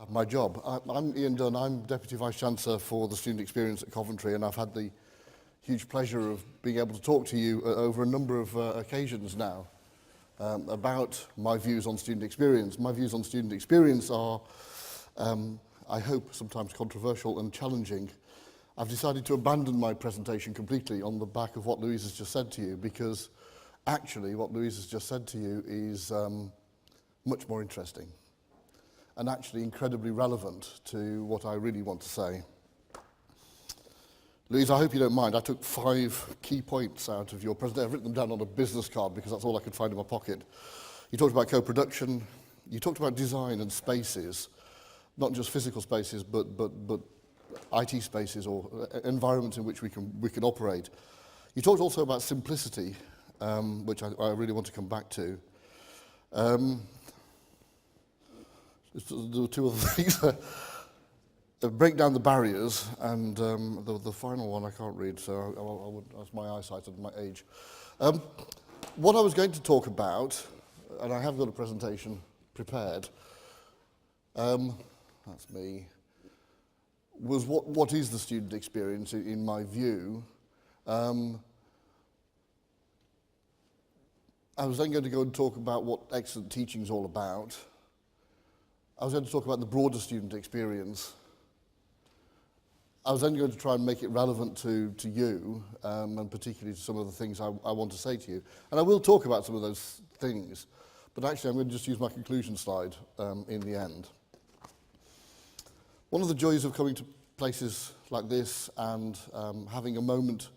My job. I'm Ian Dunn. I'm Deputy Vice-Chancellor for the Student Experience at Coventry, and I've had the huge pleasure of being able to talk to you over a number of occasions now about my views on student experience. My views on student experience are, I hope, sometimes controversial and challenging. I've decided to abandon my presentation completely on the back of what Louise has just said to you, because actually what Louise has just said to you is much more interesting and actually incredibly relevant to what I really want to say. Louise, I hope you don't mind. I took 5 key points out of your presentation. I've written them down on a business card because that's all I could find in my pocket. You talked about co-production. You talked about design and spaces, not just physical spaces, but IT spaces or environments in which we can operate. You talked also about simplicity, which I really want to come back to. There were 2 other things. Break down the barriers, and the final one I can't read, so that's my eyesight and my age. What I was going to talk about, and I have got a presentation prepared, that's me, was what is the student experience in my view. I was then going to go and talk about what excellent teaching is all about. I was going to talk about the broader student experience. I was then going to try and make it relevant to you, and particularly to some of the things I want to say to you. And I will talk about some of those things, but actually I'm going to just use my conclusion slide in the end. One of the joys of coming to places like this and having a moment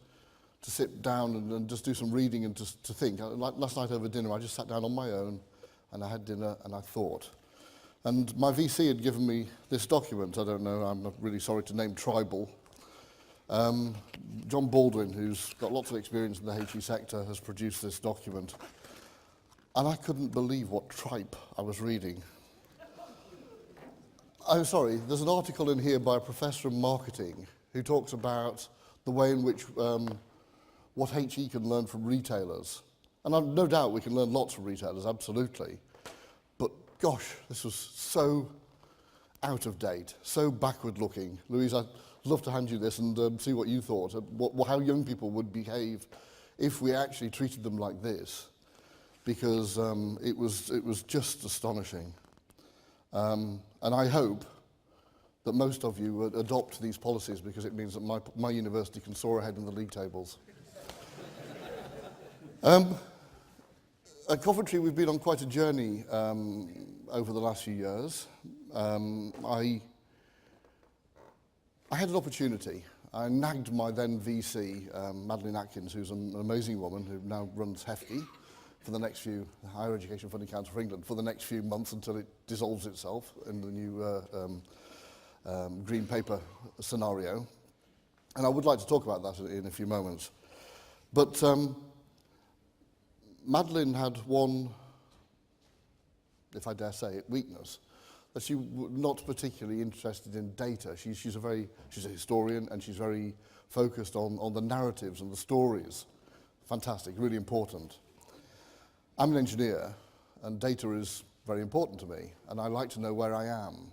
to sit down and just do some reading and just to think. Like last night over dinner, I just sat down on my own and I had dinner and I thought. And my VC had given me this document. I don't know, I'm really sorry to name tribal. John Baldwin, who's got lots of experience in the HE sector, has produced this document. And I couldn't believe what tripe I was reading. I'm sorry, there's an article in here by a professor of marketing who talks about the way in which what HE can learn from retailers. And I've no doubt we can learn lots from retailers, absolutely. But gosh, this was so out of date, so backward looking. Louise, I'd love to hand you this and see what you thought, how young people would behave if we actually treated them like this, because it was just astonishing. And I hope that most of you would adopt these policies, because it means that my university can soar ahead in the league tables. At Coventry, we've been on quite a journey over the last few years. I had an opportunity. I nagged my then VC, Madeline Atkins, who's an amazing woman who now runs HEFCE for the next few, Higher Education Funding Council for England, for the next few months until it dissolves itself in the new green paper scenario. And I would like to talk about that in a few moments. But Madeline had one, if I dare say it, weakness, that she was not particularly interested in data. She's a historian, and she's very focused on the narratives and the stories. Fantastic, really important. I'm an engineer, and data is very important to me, and I like to know where I am.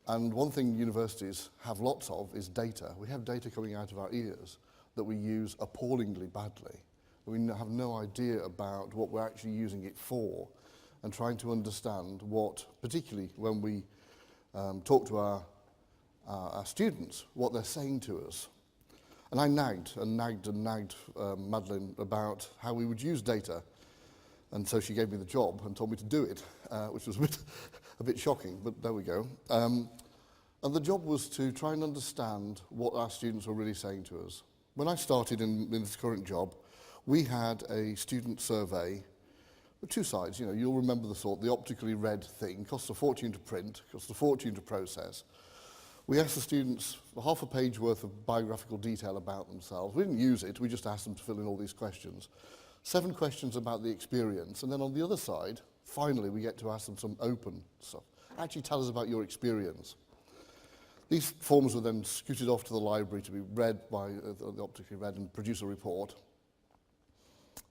And one thing universities have lots of is data. We have data coming out of our ears that we use appallingly badly. We have no idea about what we're actually using it for, and trying to understand what, particularly when we talk to our students, what they're saying to us. And I nagged Madeline about how we would use data. And so she gave me the job and told me to do it, which was a bit shocking, but there we go. And the job was to try and understand what our students were really saying to us. When I started in this current job, we had a student survey with 2 sides. You know, you'll remember the sort, the optically read thing, costs a fortune to print, costs a fortune to process. We asked the students for half a page worth of biographical detail about themselves. We didn't use it, we just asked them to fill in all these questions. 7 questions about the experience, and then on the other side, finally, we get to ask them some open stuff. Actually tell us about your experience. These forms were then scooted off to the library to be read by the optically read and produce a report.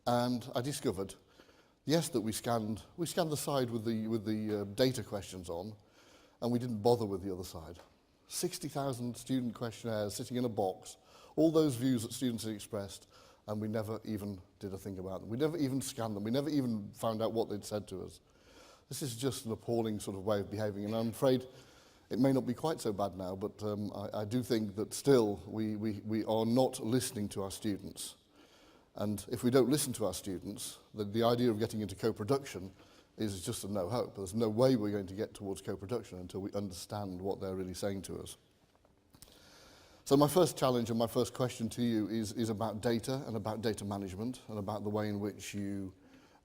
And I discovered, yes, that we scanned the side with the data questions on, and we didn't bother with the other side. 60,000 student questionnaires sitting in a box, all those views that students had expressed, and we never even did a thing about them. We never even scanned them. We never even found out what they'd said to us. This is just an appalling sort of way of behaving, and I'm afraid it may not be quite so bad now, but I do think that still we are not listening to our students. And if we don't listen to our students, the idea of getting into co-production is just a no hope. There's no way we're going to get towards co-production until we understand what they're really saying to us. So my first challenge and my first question to you is about data and about data management and about the way in which you,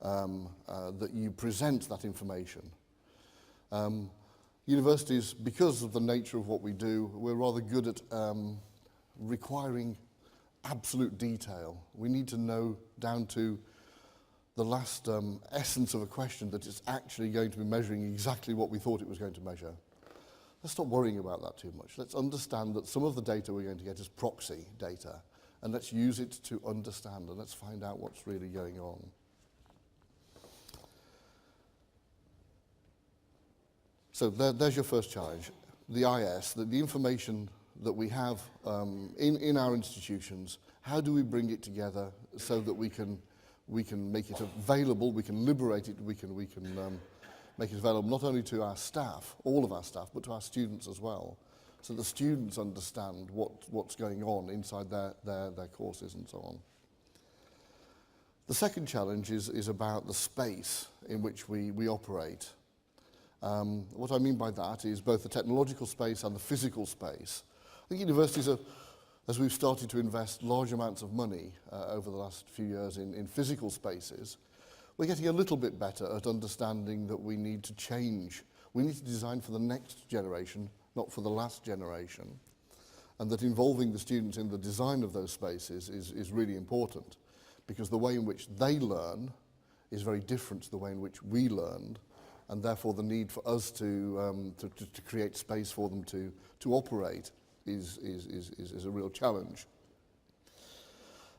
that you present that information. Universities, because of the nature of what we do, we're rather good at requiring absolute detail. We need to know down to the last essence of a question that it's actually going to be measuring exactly what we thought it was going to measure. Let's stop worrying about that too much. Let's understand that some of the data we're going to get is proxy data, and let's use it to understand, and let's find out what's really going on. So there's your first challenge, the IS, the information that we have in our institutions. How do we bring it together so that we can make it available, we can liberate it, we can make it available not only to our staff, all of our staff, but to our students as well, so the students understand what's going on inside their courses and so on. The second challenge is about the space in which we operate. What I mean by that is both the technological space and the physical space. I think universities are, as we've started to invest large amounts of money over the last few years in physical spaces, we're getting a little bit better at understanding that we need to change. We need to design for the next generation, not for the last generation. And that involving the students in the design of those spaces is really important, because the way in which they learn is very different to the way in which we learned, and therefore the need for us to create space for them to operate is a real challenge.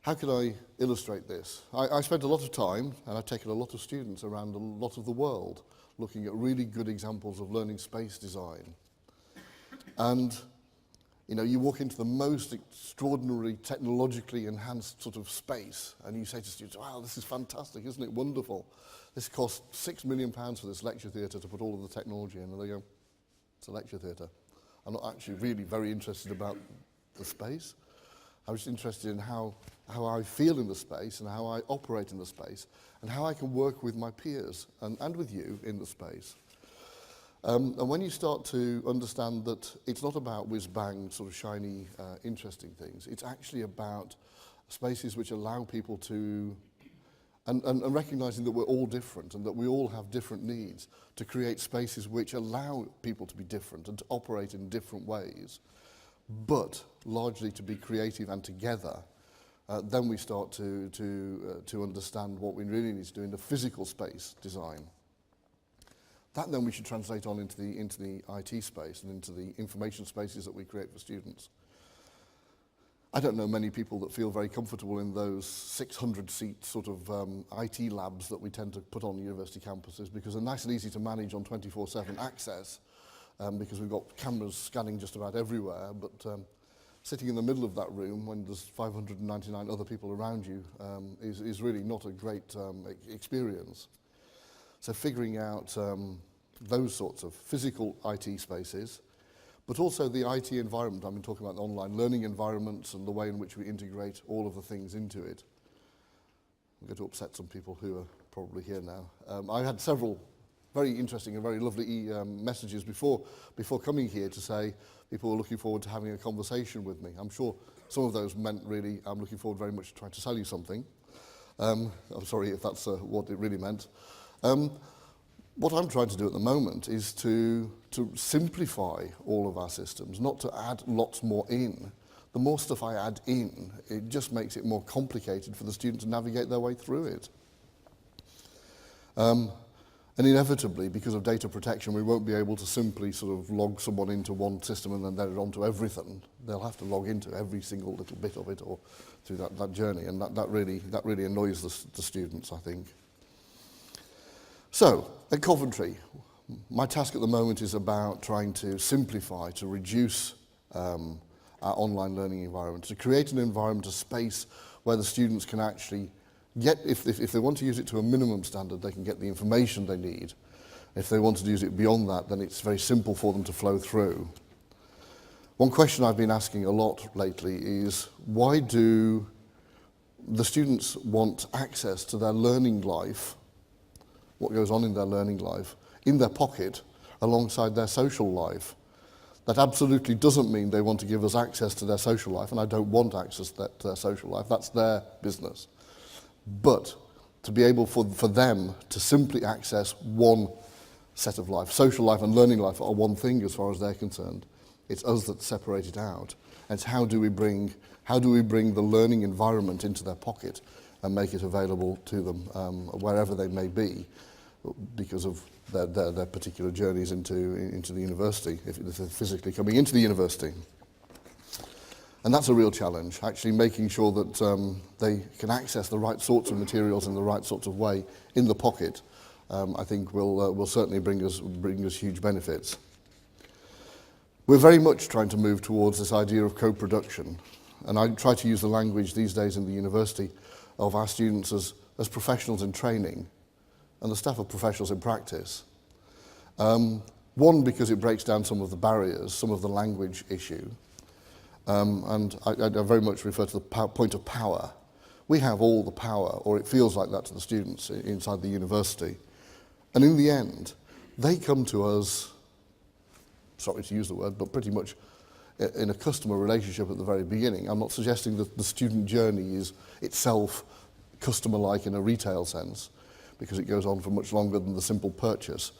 How can I illustrate this? I spent a lot of time, and I've taken a lot of students around a lot of the world looking at really good examples of learning space design. And you walk into the most extraordinary, technologically enhanced sort of space, and you say to students, wow, this is fantastic, isn't it wonderful? This cost £6 million for this lecture theatre to put all of the technology in. And they go, it's a lecture theatre. I'm not actually really very interested about the space. I was interested in how I feel in the space and how I operate in the space and how I can work with my peers and with you in the space. And when you start to understand that it's not about whiz-bang, sort of shiny, interesting things, it's actually about spaces which allow people to, and recognizing that we're all different and that we all have different needs, to create spaces which allow people to be different and to operate in different ways, but largely to be creative and together, then we start to understand what we really need to do in the physical space design. That then we should translate on into the IT space and into the information spaces that we create for students. I don't know many people that feel very comfortable in those 600-seat sort of IT labs that we tend to put on university campuses, because they're nice and easy to manage on 24/7 access, because we've got cameras scanning just about everywhere, but sitting in the middle of that room when there's 599 other people around you is really not a great experience. So figuring out those sorts of physical IT spaces, but also the IT environment. I've been talking about the online learning environments and the way in which we integrate all of the things into it. I'm going to upset some people who are probably here now. I had several very interesting and very lovely messages before coming here to say people were looking forward to having a conversation with me. I'm sure some of those meant really, I'm looking forward very much to trying to sell you something. I'm sorry if that's what it really meant. What I'm trying to do at the moment is to simplify all of our systems, not to add lots more in. The more stuff I add in, it just makes it more complicated for the student to navigate their way through it. And inevitably, because of data protection, we won't be able to simply sort of log someone into one system and then they're onto everything. They'll have to log into every single little bit of it or through that journey, and that really annoys the students, I think. So, at Coventry, My task at the moment is about trying to simplify, to reduce our online learning environment, to create an environment, a space where the students can actually get, if they want to use it to a minimum standard, they can get the information they need. If they want to use it beyond that, then it's very simple for them to flow through. One question I've been asking a lot lately is, why do the students want access to their learning life, what goes on in their learning life, in their pocket, alongside their social life? That absolutely doesn't mean they want to give us access to their social life, and I don't want access to their social life. That's their business. But to be able for them to simply access one set of life, social life and learning life are one thing as far as they're concerned. It's us that separate it out. And it's how do we bring the learning environment into their pocket and make it available to them wherever they may be, because of their particular journeys into the university, if they're physically coming into the university. And that's a real challenge, actually making sure that they can access the right sorts of materials in the right sorts of way in the pocket. I think will certainly bring us huge benefits. We're very much trying to move towards this idea of co-production, and I try to use the language these days in the university of our students as professionals in training and the staff of professionals in practice. One, because it breaks down some of the barriers, some of the language issue, and I very much refer to the point of power. We have all the power, or it feels like that to the students inside the university. And in the end, they come to us, sorry to use the word, but pretty much in a customer relationship at the very beginning. I'm not suggesting that the student journey is itself customer-like in a retail sense, because it goes on for much longer than the simple purchase.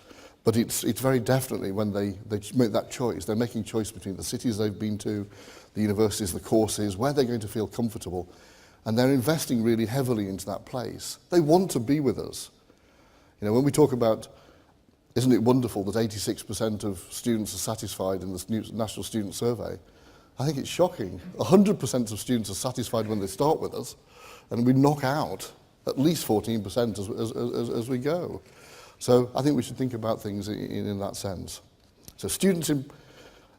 But it's very definitely when they make that choice, they're making choice between the cities they've been to, the universities, the courses, where they're going to feel comfortable. And they're investing really heavily into that place. They want to be with us. You know, when we talk about, isn't it wonderful that 86% of students are satisfied in the National Student Survey? I think it's shocking. 100% of students are satisfied when they start with us, and we knock out at least 14% as we go. So I think we should think about things in that sense. So students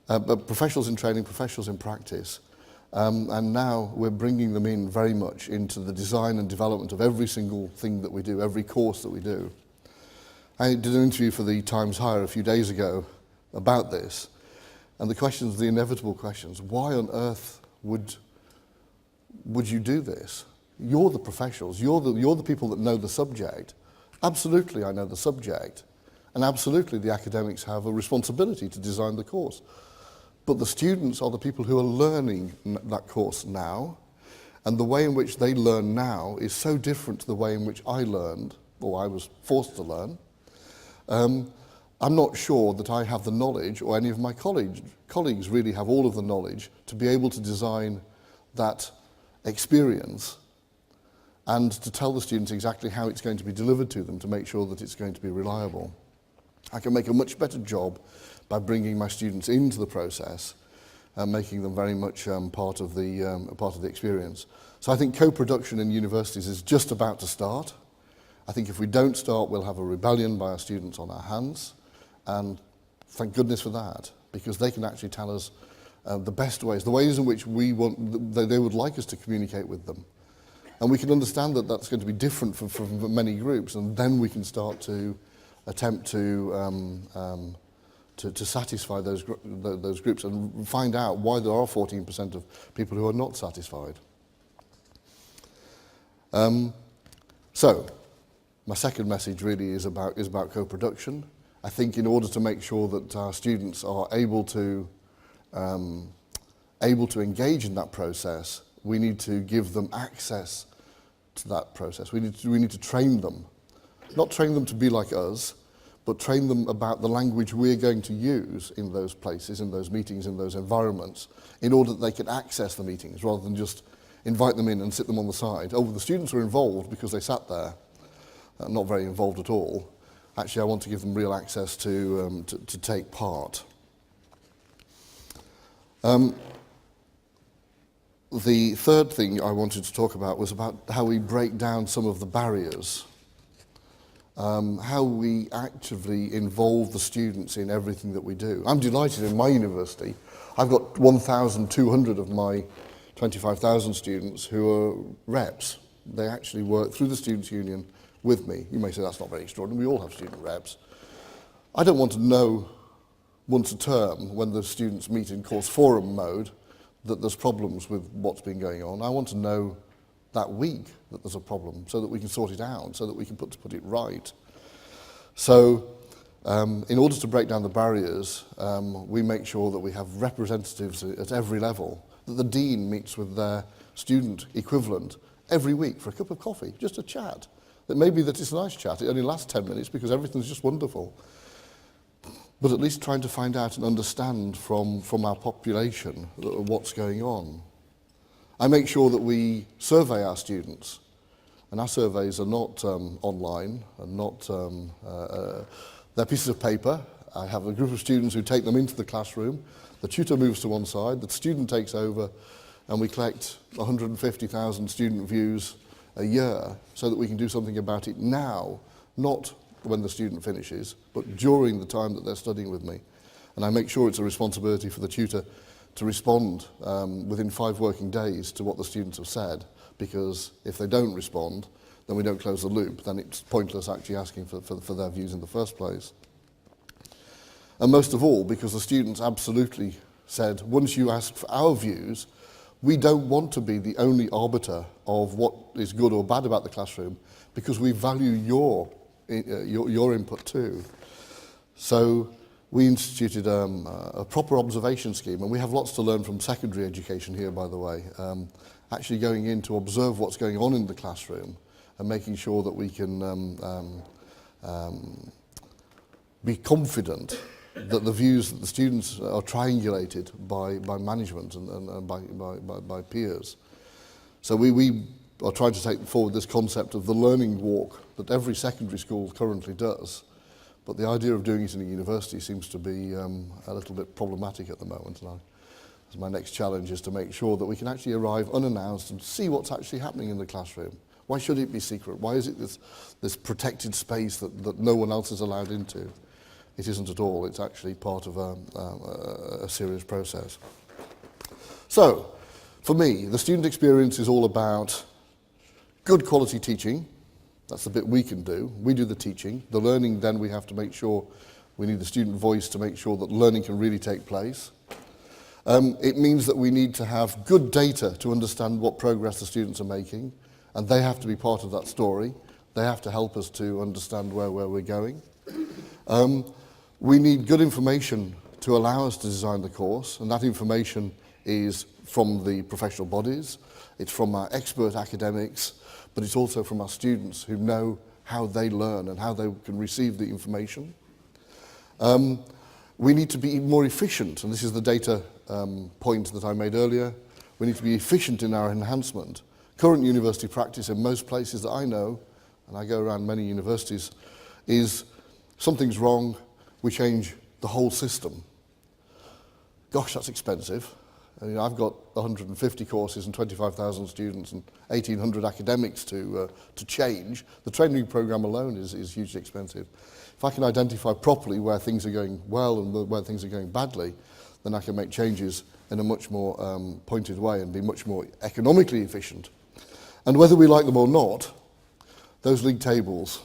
professionals in training, professionals in practice, and now we're bringing them in very much into the design and development of every single thing that we do, every course that we do. I did an interview for the Times Higher a few days ago about this, and the inevitable questions, why on earth would you do this? You're the professionals, you're the people that know the subject. Absolutely, I know the subject, and absolutely the academics have a responsibility to design the course. But the students are the people who are learning that course now, and the way in which they learn now is so different to the way in which I learned, or I was forced to learn. I'm not sure that I have the knowledge, or any of my colleagues really have all of the knowledge to be able to design that experience and to tell the students exactly how it's going to be delivered to them to make sure that it's going to be reliable. I can make a much better job by bringing my students into the process and making them very much part of the experience. So I think co-production in universities is just about to start. I think if we don't start, we'll have a rebellion by our students on our hands, and thank goodness for that, because they can actually tell us the best ways, the ways in which they would like us to communicate with them. And we can understand that that's going to be different for many groups, and then we can start to attempt to satisfy those groups and find out why there are 14% of people who are not satisfied. So, my second message really is about co-production. I think in order to make sure that our students are able to engage in that process, we need to give them access to that process. We need to train them. Not train them to be like us, but train them about the language we're going to use in those places, in those meetings, in those environments, in order that they can access the meetings, rather than just invite them in and sit them on the side. Oh, the students are involved because they sat there. Not very involved at all. Actually, I want to give them real access to take part. The third thing I wanted to talk about was about how we break down some of the barriers. how we actively involve the students in everything that we do. I'm delighted in my university. I've got 1,200 of my 25,000 students who are reps. They actually work through the Students' Union with me. You may say that's not very extraordinary. We all have student reps. I don't want to know once a term when the students meet in course forum mode that there's problems with what's been going on. I want to know that week that there's a problem so that we can sort it out, so that we can put it right. So in order to break down the barriers, we make sure that we have representatives at every level, that the dean meets with their student equivalent every week for a cup of coffee, just a chat. That maybe that it's a nice chat, it only lasts 10 minutes because everything's just wonderful. But at least trying to find out and understand from our population what's going on. I make sure that we survey our students, and our surveys are not online and not they're pieces of paper. I have a group of students who take them into the classroom. The tutor moves to one side, the student takes over, and we collect 150,000 student views a year so that we can do something about it now, not when the student finishes, but during the time that they're studying with me. And I make sure it's a responsibility for the tutor to respond within 5 working days to what the students have said, because if they don't respond, then we don't close the loop, then it's pointless actually asking for their views in the first place. And most of all, because the students absolutely said, once you ask for our views, we don't want to be the only arbiter of what is good or bad about the classroom, because we value your input too. So we instituted a proper observation scheme, and we have lots to learn from secondary education here, by the way, actually going in to observe what's going on in the classroom and making sure that we can be confident that the views that the students are triangulated by management and by peers. So we are trying to take forward this concept of the learning walk that every secondary school currently does, but the idea of doing it in a university seems to be a little bit problematic at the moment. And my next challenge is to make sure that we can actually arrive unannounced and see what's actually happening in the classroom. Why should it be secret? Why is it this protected space that no one else is allowed into? It isn't at all. It's actually part of a serious process. So, for me, the student experience is all about good quality teaching. That's the bit we can do. We do the teaching. The learning, then we have to make sure we need the student voice to make sure that learning can really take place. It means that we need to have good data to understand what progress the students are making, and they have to be part of that story. They have to help us to understand where we're going. We need good information to allow us to design the course, and that information is from the professional bodies, it's from our expert academics, but it's also from our students who know how they learn and how they can receive the information. We need to be even more efficient, and this is the data point that I made earlier. We need to be efficient in our enhancement. Current university practice in most places that I know, and I go around many universities, is something's wrong, we change the whole system. Gosh, that's expensive. I mean, I've got 150 courses and 25,000 students and 1,800 academics to change. The training program alone is hugely expensive. If I can identify properly where things are going well and where things are going badly, then I can make changes in a much more pointed way and be much more economically efficient. And whether we like them or not, those league tables,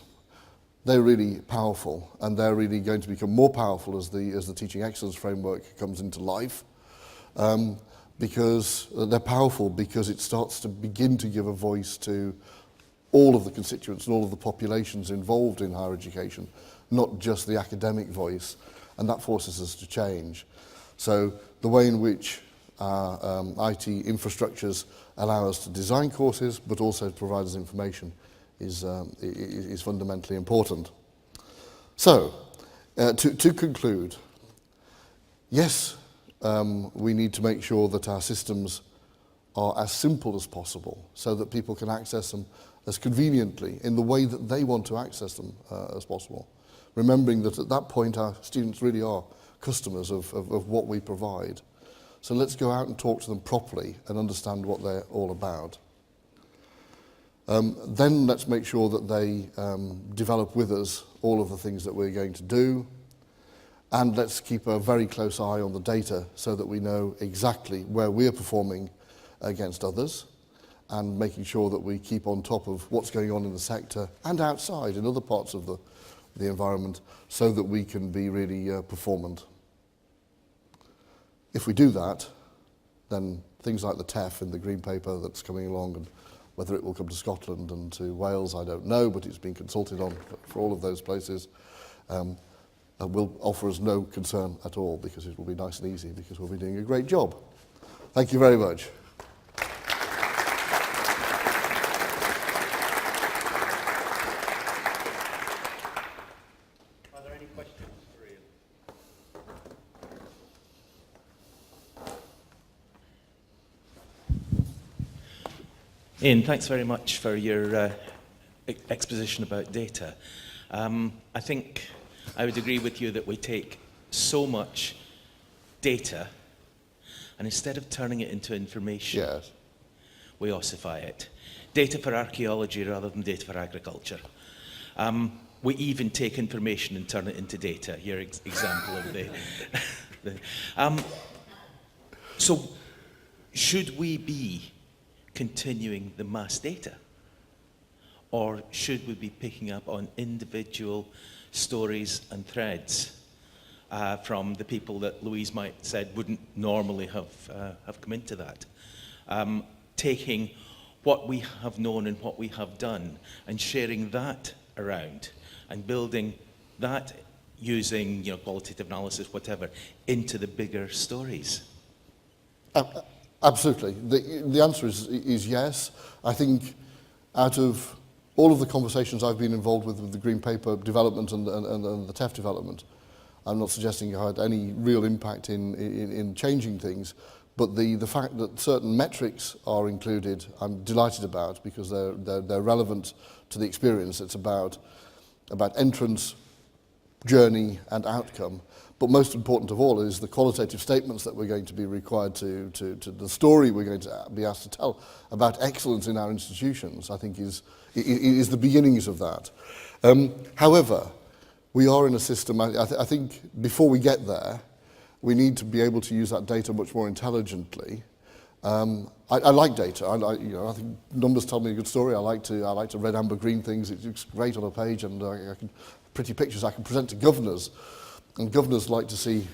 they're really powerful, and they're really going to become more powerful as the teaching excellence framework comes into life, because they're powerful because it starts to begin to give a voice to all of the constituents and all of the populations involved in higher education, not just the academic voice, and that forces us to change. So the way in which our IT infrastructures allow us to design courses, but also to provide us information, is fundamentally important. So, to conclude, yes, we need to make sure that our systems are as simple as possible so that people can access them as conveniently in the way that they want to access them as possible. Remembering that at that point our students really are customers of what we provide. So let's go out and talk to them properly and understand what they're all about. Then let's make sure that they develop with us all of the things that we're going to do. And let's keep a very close eye on the data so that we know exactly where we're performing against others, and making sure that we keep on top of what's going on in the sector and outside in other parts of the environment, so that we can be really performant. If we do that, then things like the TEF in the Green Paper that's coming along, and whether it will come to Scotland and to Wales, I don't know, but it's been consulted on for all of those places, will offer us no concern at all, because it will be nice and easy, because we'll be doing a great job. Thank you very much. Are there any questions for Ian? Ian, thanks very much for your exposition about data. I think I would agree with you that we take so much data, and instead of turning it into information, Yes. we ossify it. Data for archaeology rather than data for agriculture. We even take information and turn it into data. Your example of so, should we be continuing the mass data? Or should we be picking up on individual stories and threads from the people that Louise might said wouldn't normally have come into that? Taking what we have known and what we have done and sharing that around and building that using qualitative analysis, whatever, into the bigger stories. Absolutely. The answer is yes. I think out of all of the conversations I've been involved with the Green Paper development and the TEF development, I'm not suggesting I had any real impact in changing things, but the fact that certain metrics are included, I'm delighted about, because they're relevant to the experience. It's about entrance, journey, and outcome. But most important of all is the qualitative statements that we're going to be required to the story we're going to be asked to tell about excellence in our institutions, I think is the beginnings of that. However, we are in a system, I think before we get there, we need to be able to use that data much more intelligently. I like data. I think numbers tell me a good story. I like to red, amber, green things. It looks great on a page, and pretty pictures I can present to governors. And governors like to see,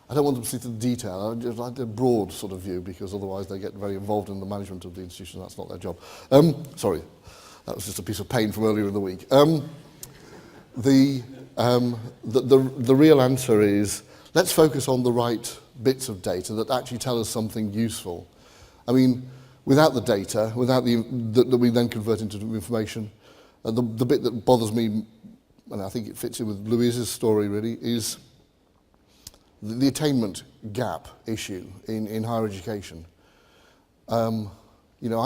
I don't want them to see the detail, I just like a broad sort of view, because otherwise they get very involved in the management of the institution. That's not their job. Sorry, that was just a piece of pain from earlier in the week. The real answer is, let's focus on the right bits of data that actually tell us something useful. I mean, without the data, without that we then convert into information, the bit that bothers me, and I think it fits in with Louise's story really, is the attainment gap issue in higher education. I'm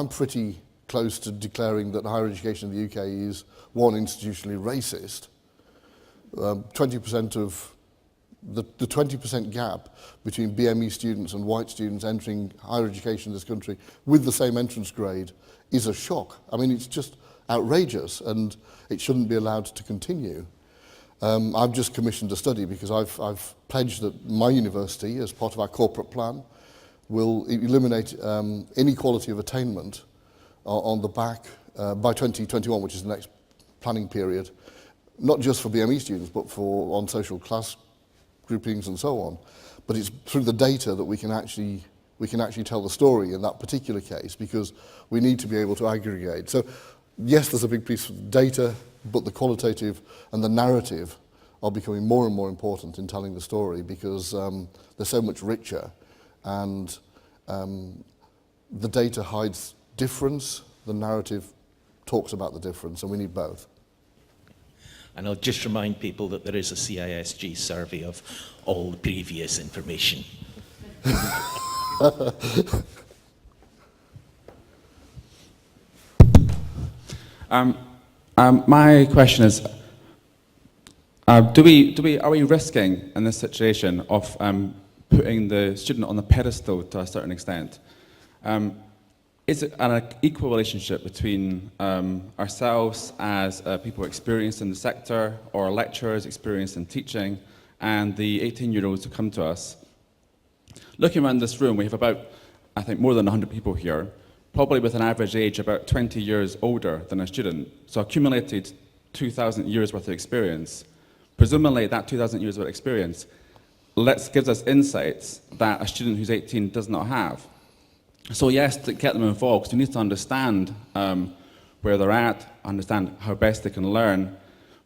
pretty close to declaring that higher education in the UK is, one, institutionally racist. 20% of the 20% gap between BME students and white students entering higher education in this country with the same entrance grade is a shock. I mean, it's just outrageous, and it shouldn't be allowed to continue. I've just commissioned a study because I've pledged that my university, as part of our corporate plan, will eliminate inequality of attainment on the back by 2021, which is the next planning period, not just for BME students, but for on social class groupings and so on. But it's through the data that we can actually tell the story in that particular case, because we need to be able to aggregate. So yes, there's a big piece of data, but the qualitative and the narrative are becoming more and more important in telling the story, because they're so much richer, and the data hides difference, the narrative talks about the difference, and we need both. And I'll just remind people that there is a CISG survey of all the previous information. My question is, are we risking in this situation of putting the student on the pedestal to a certain extent? is it an equal relationship between ourselves as people experienced in the sector, or lecturers experienced in teaching, and the 18-year-olds who come to us? Looking around this room, we have about, I think, more than 100 people here, probably with an average age about 20 years older than a student, so accumulated 2,000 years worth of experience. Presumably that 2,000 years worth of experience gives us insights that a student who's 18 does not have. So yes, to get them involved, because we need to understand where they're at, understand how best they can learn,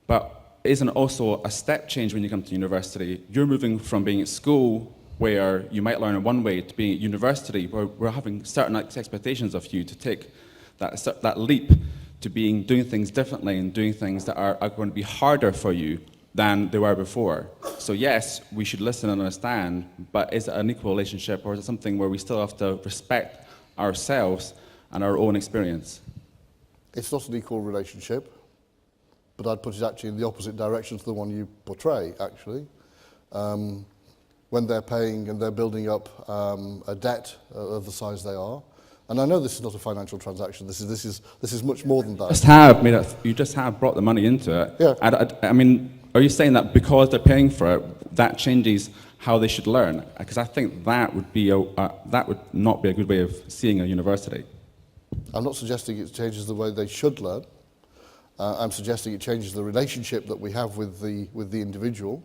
but isn't also a step change when you come to university. You're moving from being at school, where you might learn in one way, to being at university, where we're having certain expectations of you to take that leap to doing things differently and doing things that are going to be harder for you than they were before. So yes, we should listen and understand, but is it an equal relationship, or is it something where we still have to respect ourselves and our own experience? It's not an equal relationship, but I'd put it actually in the opposite direction to the one you portray, actually. When they're paying and they're building up a debt of the size they are, and I know this is not a financial transaction. This is much more than that. You just have brought the money into it. Yeah. I mean, are you saying that because they're paying for it, that changes how they should learn? Because I think that would not be a good way of seeing a university. I'm not suggesting it changes the way they should learn. I'm suggesting it changes the relationship that we have with the individual.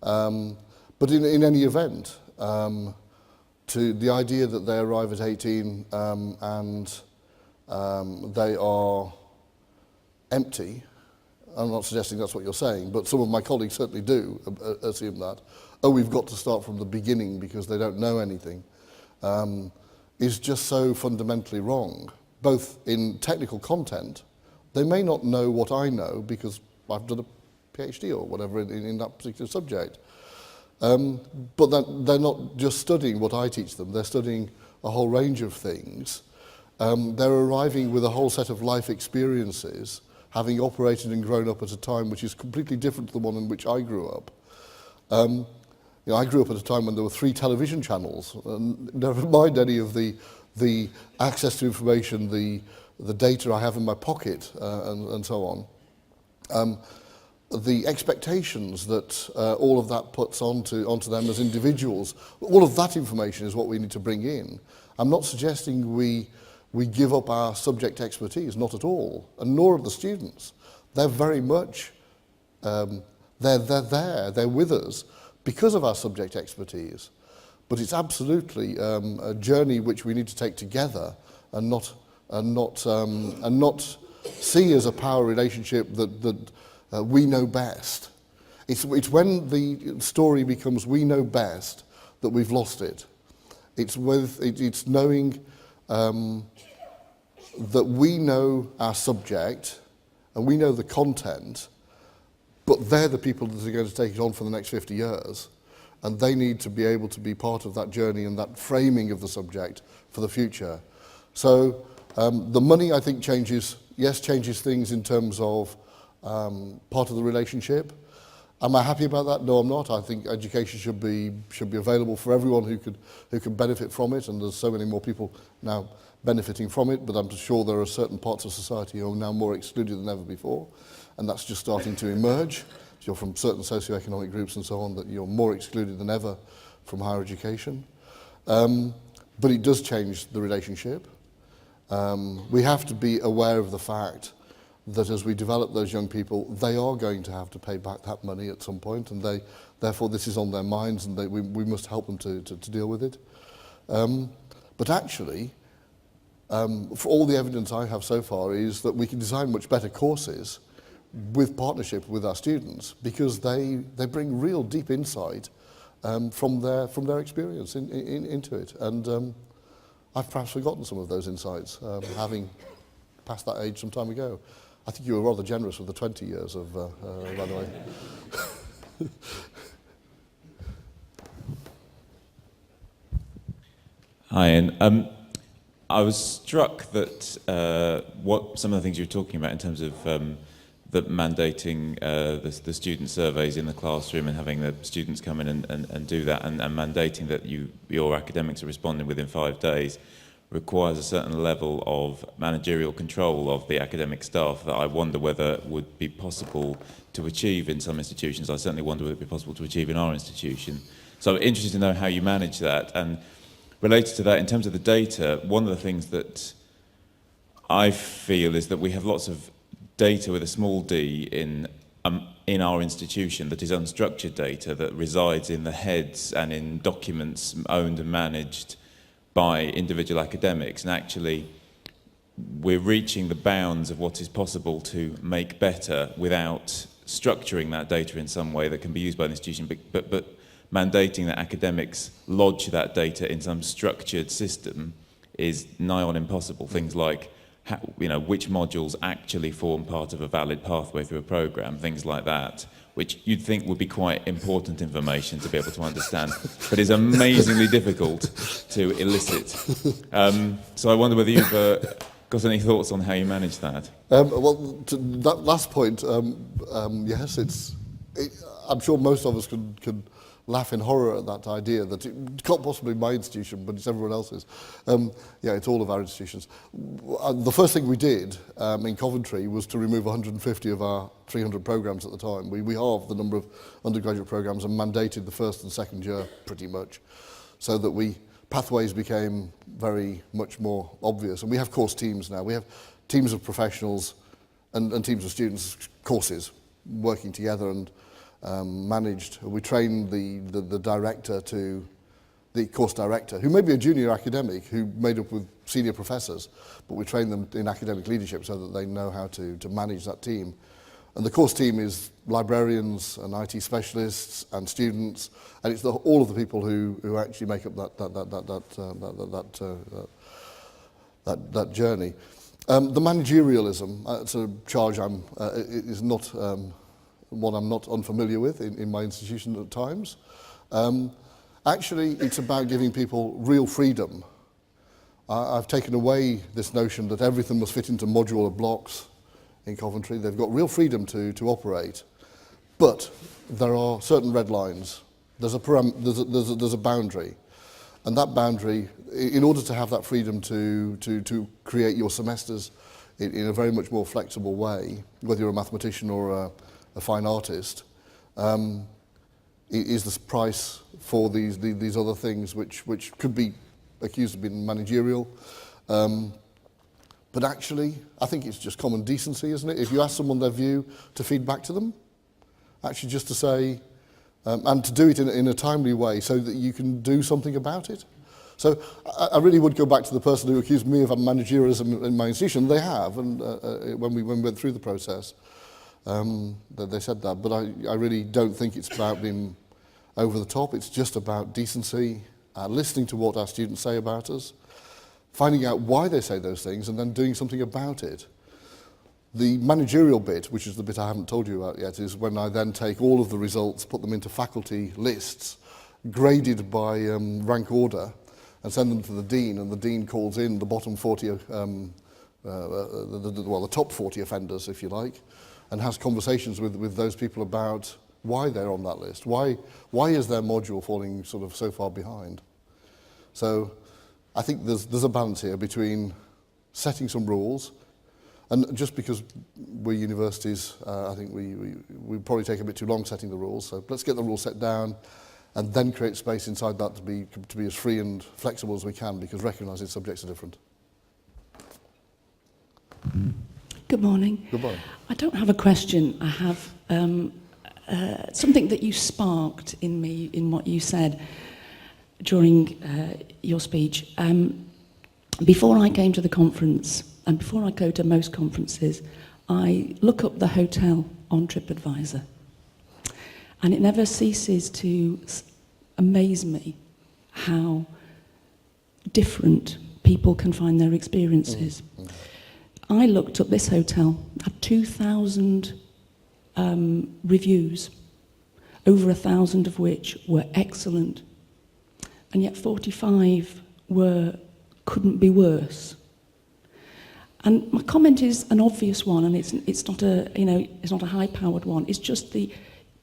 But in any event, to the idea that they arrive at 18 and they are empty, I'm not suggesting that's what you're saying, but some of my colleagues certainly do assume that. Oh, we've got to start from the beginning because they don't know anything, is just so fundamentally wrong. Both in technical content, they may not know what I know because I've done a PhD or whatever in that particular subject. But they're not just studying what I teach them, they're studying a whole range of things. They're arriving with a whole set of life experiences, having operated and grown up at a time which is completely different to the one in which I grew up. I grew up at a time when there were 3 television channels, and never mind any of the access to information, the data I have in my pocket, and so on. The expectations that all of that puts onto them as individuals, all of that information is what we need to bring in. I'm not suggesting we give up our subject expertise, not at all, and nor are the students. They're very much, they're there, they're with us because of our subject expertise. But it's absolutely a journey which we need to take together and not see as a power relationship that we know best. It's when the story becomes we know best that we've lost it. It's knowing that we know our subject and we know the content, but they're the people that are going to take it on for the next 50 years. And they need to be able to be part of that journey and that framing of the subject for the future. So the money, I think, changes things in terms of part of the relationship. Am I happy about that? No, I'm not. I think education should be available for everyone who can benefit from it, and there's so many more people now benefiting from it, but I'm sure there are certain parts of society who are now more excluded than ever before, and that's just starting to emerge. So you're from certain socioeconomic groups and so on, that you're more excluded than ever from higher education. But it does change the relationship. We have to be aware of the fact that as we develop those young people, they are going to have to pay back that money at some point, and therefore this is on their minds, and we must help them to deal with it. But actually, for all the evidence I have so far is that we can design much better courses with partnership with our students, because they bring real deep insight from their experience into it. And I've perhaps forgotten some of those insights, having passed that age some time ago. I think you were rather generous with the 20 years of, by the way. Hi, and I was struck that what some of the things you were talking about in terms of the mandating the student surveys in the classroom and having the students come in and do that, and mandating that your academics are responding within 5 days, requires a certain level of managerial control of the academic staff that I wonder whether would be possible to achieve in some institutions. I certainly wonder whether it would be possible to achieve in our institution. So I'm interested to know how you manage that. And related to that, in terms of the data, one of the things that I feel is that we have lots of data with a small d in our institution that is unstructured data that resides in the heads and in documents owned and managed by individual academics, and actually we're reaching the bounds of what is possible to make better without structuring that data in some way that can be used by the institution, but mandating that academics lodge that data in some structured system is nigh on impossible. Things like which modules actually form part of a valid pathway through a program, things like that, which you'd think would be quite important information to be able to understand, but is amazingly difficult to elicit. So I wonder whether you've got any thoughts on how you manage that? Well, to that last point, yes, I'm sure most of us could laugh in horror at that idea that it can't possibly be my institution, but it's everyone else's. Yeah, it's all of our institutions. The first thing we did in Coventry was to remove 150 of our 300 programs at the time. We halved the number of undergraduate programs and mandated the first and second year pretty much, so that pathways became very much more obvious. And we have course teams now. We have teams of professionals and teams of students, courses, working together and managed. We trained the director the course director, who may be a junior academic, who made up with senior professors, but we train them in academic leadership so that they know how to manage that team. And the course team is librarians and IT specialists and students, and it's all of the people who actually make up that journey. The managerialism, it's a charge is not one I'm not unfamiliar with in my institution at times. Actually, it's about giving people real freedom. I've taken away this notion that everything must fit into modular blocks in Coventry. They've got real freedom to operate, but there are certain red lines. There's a boundary, and that boundary, in order to have that freedom to create your semesters in a very much more flexible way, whether you're a mathematician or a fine artist, is the price for these other things which could be accused of being managerial. But actually, I think it's just common decency, isn't it? If you ask someone their view, to feed back to them, actually just to say, and to do it in a timely way so that you can do something about it. So I really would go back to the person who accused me of managerialism in my institution. They have, and when we went through the process, they said that. But I really don't think it's about being over the top. It's just about decency, listening to what our students say about us, finding out why they say those things, and then doing something about it. The managerial bit, which is the bit I haven't told you about yet, is when I then take all of the results, put them into faculty lists, graded by rank order, and send them to the dean, and the dean calls in the bottom 40, the top 40 offenders, if you like, and has conversations with those people about why they're on that list. Why is their module falling sort of so far behind? So I think there's a balance here between setting some rules, and just because we're universities, I think we probably take a bit too long setting the rules. So let's get the rules set down, and then create space inside that to be as free and flexible as we can, because recognising subjects are different. Good morning. Good morning. I don't have a question. I have something that you sparked in me in what you said during your speech. Before I came to the conference, and before I go to most conferences, I look up the hotel on TripAdvisor. And it never ceases to amaze me how different people can find their experiences. I looked up this hotel, had 2,000 reviews, over 1,000 of which were excellent, and yet 45 couldn't be worse. And my comment is an obvious one, and it's not a high-powered one. It's just the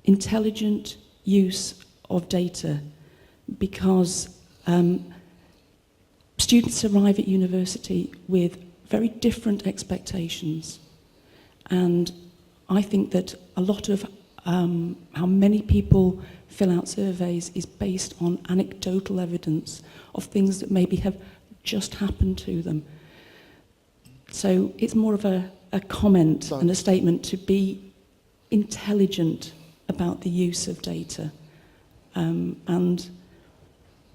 intelligent use of data, because students arrive at university with very different expectations. And I think that a lot of how many people fill out surveys is based on anecdotal evidence of things that maybe have just happened to them. So it's more of a comment and a statement to be intelligent about the use of data. And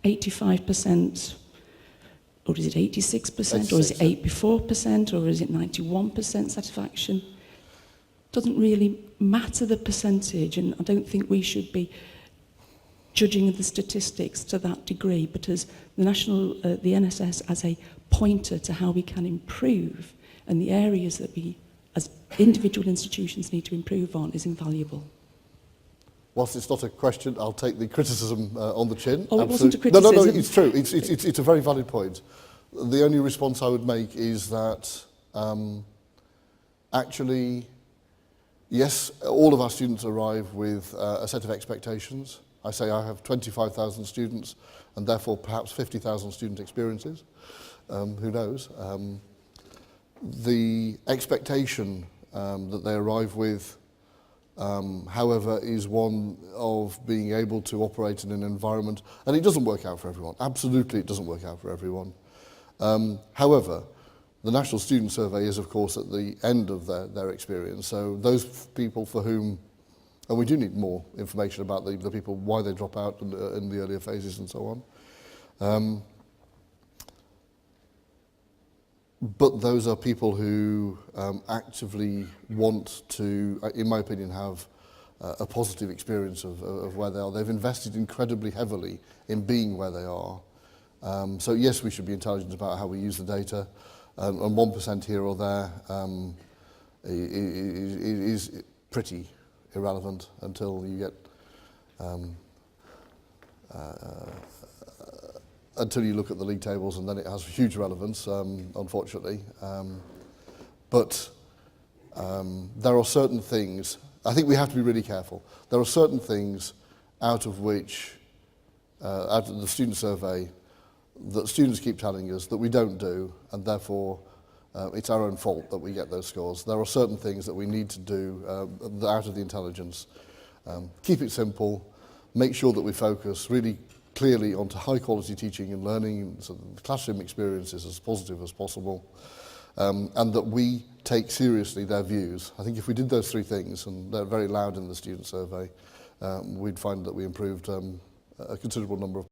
85%, or is it 86%, or is it 84%, or is it 91% satisfaction? Doesn't really matter the percentage, and I don't think we should be judging the statistics to that degree, because the NSS as a pointer to how we can improve and the areas that we as individual institutions need to improve on is invaluable. Whilst it's not a question, I'll take the criticism on the chin. Oh, it wasn't a criticism. No, it's true. It's a very valid point. The only response I would make is that actually, yes, all of our students arrive with a set of expectations. I say I have 25,000 students and therefore perhaps 50,000 student experiences. Who knows? The expectation that they arrive with, however, is one of being able to operate in an environment, and it doesn't work out for everyone. Absolutely, it doesn't work out for everyone. However, the National Student Survey is, of course, at the end of their experience. So those people for whom, and we do need more information about the people, why they drop out in the earlier phases and so on. But those are people who actively want to, in my opinion, have a positive experience of where they are. They've invested incredibly heavily in being where they are. So yes, we should be intelligent about how we use the data, and 1% here or there is pretty irrelevant until you get until you look at the league tables, and then it has huge relevance, unfortunately. But there are certain things, I think we have to be really careful. There are certain things out of which, out of the student survey, that students keep telling us that we don't do, and therefore it's our own fault that we get those scores. There are certain things that we need to do out of the intelligence. Keep it simple, make sure that we focus really clearly onto high quality teaching and learning, so the classroom experience is as positive as possible, and that we take seriously their views. I think if we did those three things, and they're very loud in the student survey, we'd find that we improved a considerable number of